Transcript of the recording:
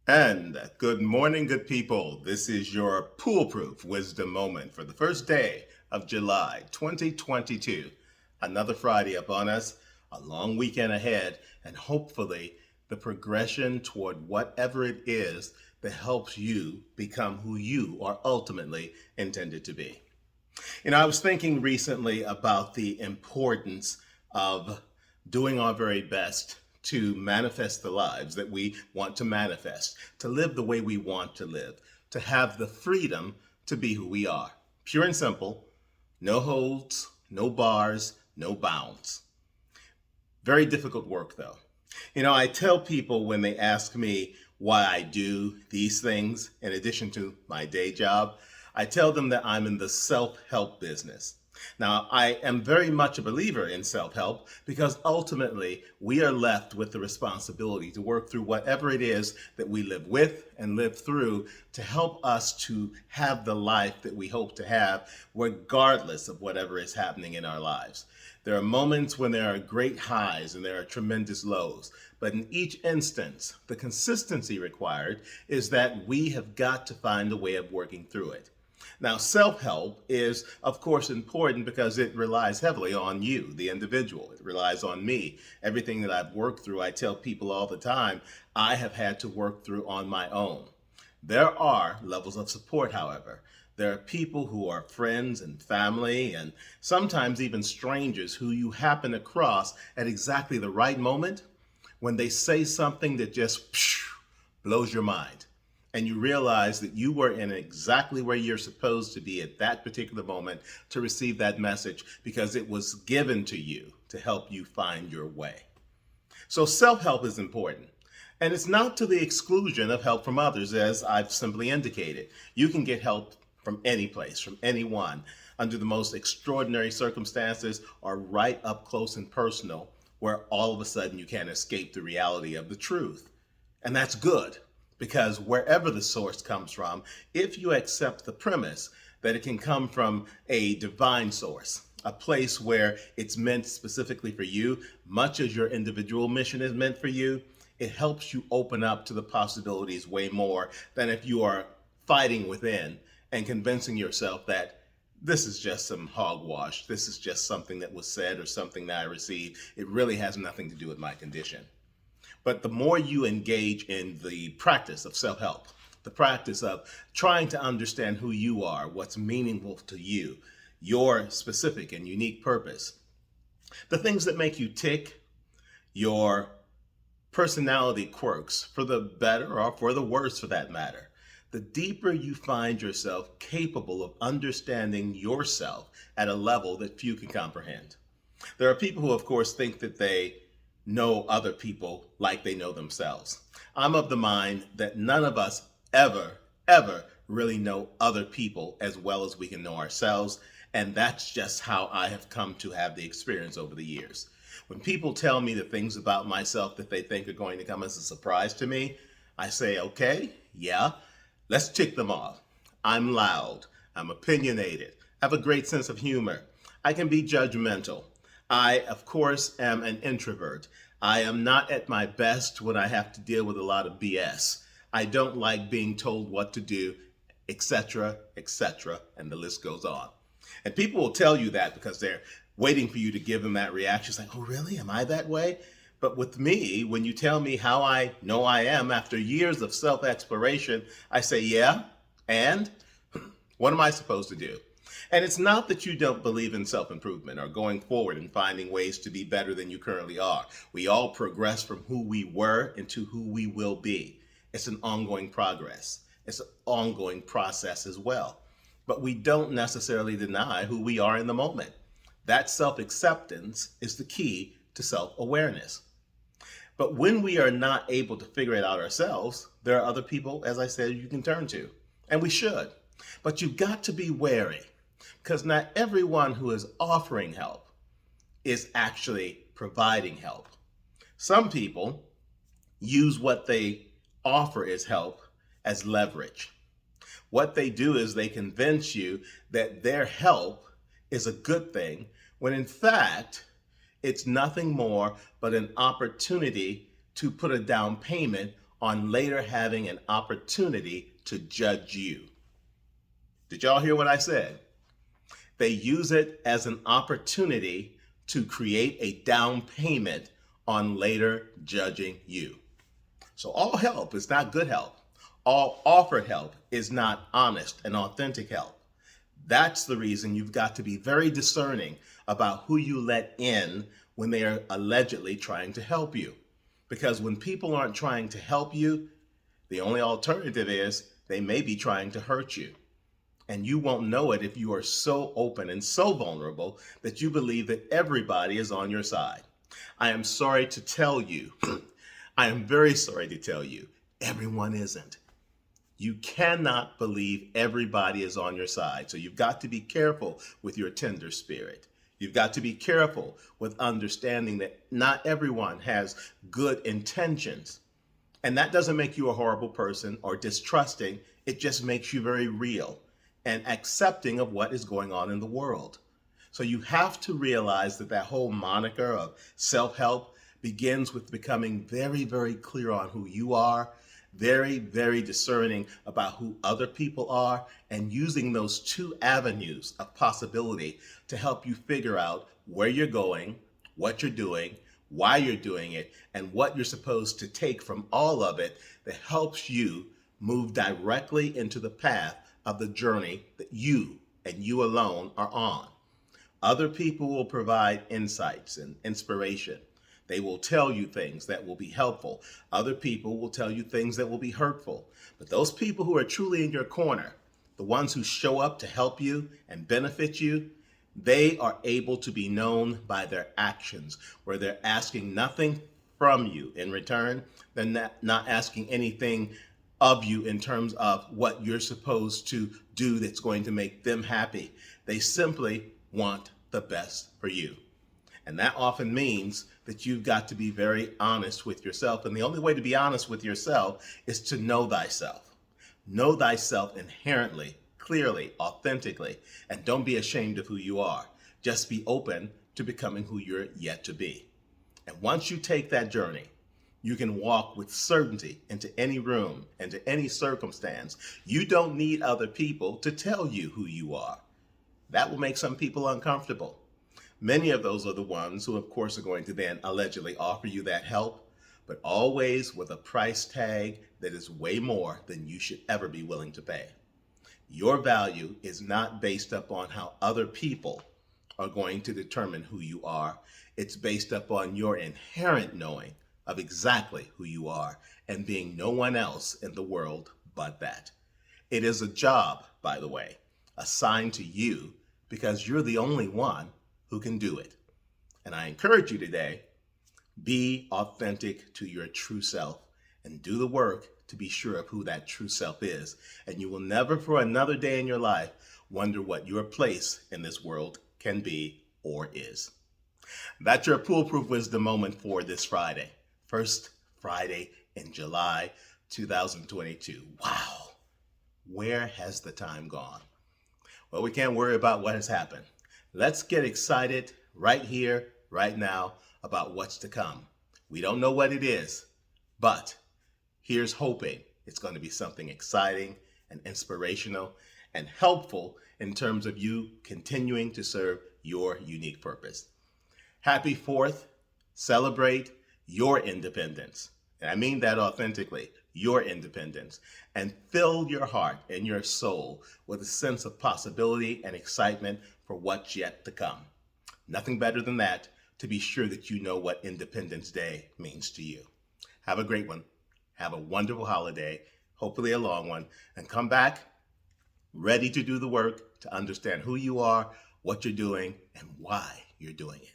And good morning, good people. This is your Poolproof Wisdom Moment for the first day of July 2022. Another Friday upon us, a long weekend ahead, and hopefully the progression toward whatever it is that helps you become who you are ultimately intended to be. I was thinking recently about the importance of doing our very best to manifest the lives that we want to manifest, to live the way we want to live, to have the freedom to be who we are. Pure and simple, no holds, no bars, no bounds. Very difficult work, though. I tell people when they ask me why I do these things in addition to my day job, I tell them that I'm in the self help business. Now, I am very much a believer in self help because ultimately we are left with the responsibility to work through whatever it is that we live with and live through to help us to have the life that we hope to have, regardless of whatever is happening in our lives. There are moments when there are great highs and there are tremendous lows. But in each instance, the consistency required is that we have got to find a way of working through it. Now, self help is, of course, important because it relies heavily on you, the individual. It relies on me. Everything that I've worked through, I tell people all the time, I have had to work through on my own. There are levels of support, however. There are people who are friends and family, and sometimes even strangers who you happen across at exactly the right moment when they say something that just blows your mind. And you realize that you were in exactly where you're supposed to be at that particular moment to receive that message because it was given to you to help you find your way. So self help is important. And it's not to the exclusion of help from others, as I've simply indicated. You can get help from any place, from anyone, under the most extraordinary circumstances, or right up close and personal, where all of a sudden you can't escape the reality of the truth. And that's good, because wherever the source comes from, if you accept the premise that it can come from a divine source, a place where it's meant specifically for you, much as your individual mission is meant for you, it helps you open up to the possibilities way more than if you are fighting within and convincing yourself that this is just some hogwash. This is just something that was said or something that I received. It really has nothing to do with my condition. But the more you engage in the practice of self help, the practice of trying to understand who you are, what's meaningful to you, your specific and unique purpose, the things that make you tick, your personality quirks, for the better or for the worse for that matter, the deeper you find yourself capable of understanding yourself at a level that few can comprehend. There are people who, of course, think that they know other people like they know themselves. I'm of the mind that none of us ever really know other people as well as we can know ourselves. And that's just how I have come to have the experience over the years. When people tell me the things about myself that they think are going to come as a surprise to me, I say, okay, yeah, let's tick them off. I'm loud. I'm opinionated. I have a great sense of humor. I can be judgmental. I, of course, am an introvert. I am not at my best when I have to deal with a lot of BS. I don't like being told what to do, etc., etc., and the list goes on. And people will tell you that because they're waiting for you to give them that reaction. It's like, oh, really? Am I that way? But with me, when you tell me how I know I am after years of self exploration, I say, yeah, and what am I supposed to do? And it's not that you don't believe in self improvement or going forward and finding ways to be better than you currently are. We all progress from who we were into who we will be. It's an ongoing progress, it's an ongoing process as well. But we don't necessarily deny who we are in the moment. That self acceptance is the key to self awareness. But when we are not able to figure it out ourselves, there are other people, as I said, you can turn to. And we should. But you've got to be wary because not everyone who is offering help is actually providing help. Some people use what they offer as help as leverage. What they do is they convince you that their help is a good thing, when in fact, it's nothing more but an opportunity to put a down payment on later having an opportunity to judge you. Did y'all hear what I said? They use it as an opportunity to create a down payment on later judging you. So all help is not good help. All offered help is not honest and authentic help. That's the reason you've got to be very discerning about who you let in when they are allegedly trying to help you. Because when people aren't trying to help you, the only alternative is they may be trying to hurt you. And you won't know it if you are so open and so vulnerable that you believe that everybody is on your side. I am sorry to tell you, I am very sorry to tell you, everyone isn't. You cannot believe everybody is on your side. So you've got to be careful with your tender spirit. You've got to be careful with understanding that not everyone has good intentions. And that doesn't make you a horrible person or distrusting. It just makes you very real and accepting of what is going on in the world. So you have to realize that that whole moniker of self-help begins with becoming very, very clear on who you are, very, very discerning about who other people are, and using those two avenues of possibility to help you figure out where you're going, what you're doing, why you're doing it, and what you're supposed to take from all of it that helps you move directly into the path of the journey that you and you alone are on. Other people will provide insights and inspiration. They will tell you things that will be helpful. Other people will tell you things that will be hurtful. But those people who are truly in your corner, the ones who show up to help you and benefit you, they are able to be known by their actions, where they're asking nothing from you in return. They're not asking anything of you in terms of what you're supposed to do that's going to make them happy. They simply want the best for you. And that often means that you've got to be very honest with yourself. And the only way to be honest with yourself is to know thyself. Know thyself inherently, clearly, authentically, and don't be ashamed of who you are. Just be open to becoming who you're yet to be. And once you take that journey, you can walk with certainty into any room, into any circumstance. You don't need other people to tell you who you are. That will make some people uncomfortable. Many of those are the ones who, of course, are going to then allegedly offer you that help, but always with a price tag that is way more than you should ever be willing to pay. Your value is not based upon how other people are going to determine who you are. It's based upon your inherent knowing of exactly who you are and being no one else in the world but that. It is a job, by the way, assigned to you because you're the only one who can do it. And I encourage you today, be authentic to your true self and do the work to be sure of who that true self is. And you will never for another day in your life wonder what your place in this world can be or is. That's your Poolproof Wisdom moment for this Friday. First Friday in July 2022. Wow. Where has the time gone? Well, we can't worry about what has happened. Let's get excited right here, right now, about what's to come. We don't know what it is, but here's hoping it's going to be something exciting and inspirational and helpful in terms of you continuing to serve your unique purpose. Happy 4th. Celebrate your independence. And I mean that authentically, your independence. And fill your heart and your soul with a sense of possibility and excitement for what's yet to come. Nothing better than that to be sure that you know what Independence Day means to you. Have a great one. Have a wonderful holiday, hopefully a long one, and come back ready to do the work to understand who you are, what you're doing, and why you're doing it.